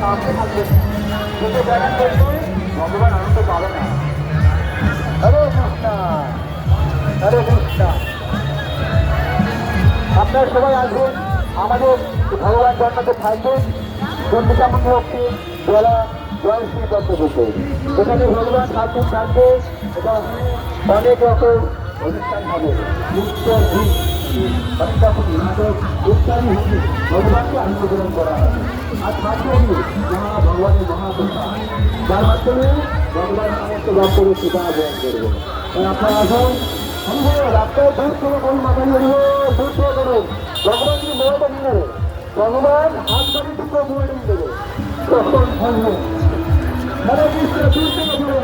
সামনে থাকবে কিন্তু দেখা করবে ভগবান আনন্দ পাবে না। হরে কৃষ্ণ, হরে কৃষ্ণ। আপনারা সবাই আসবেন আমাদের ভগবান জন্মতে থাকবেন চন্ডিকামন্দির একটি বেলা জয়শ্রী দত্তপুকুর। এখানে ভগবান ঠাকুর থাকবে এবং অনেক রকম অনুষ্ঠান হবে, নৃত্য গীত ইত্যাদি হবে, ভগবানকে আত্মগ্রহণ করা হবে। আর থাকবে ভগবানের মহাপ্রসাদ, যার মাধ্যমে ভগবান সমস্ত দপ্তরে সীতা গ্রহণ করবেন। আপনারা আসুন সম্ভব রাস্তায় দূর থেকে কোন মাথায় দূর থেকে করুন, ভগবান কি মোড়টা নিয়ে নেবে, ভগবান হাত ধরে দুটো মোড়ে নিয়ে দেবে, তখন থাকবে। হরে কৃষ্ণ, দূর থেকে করুন।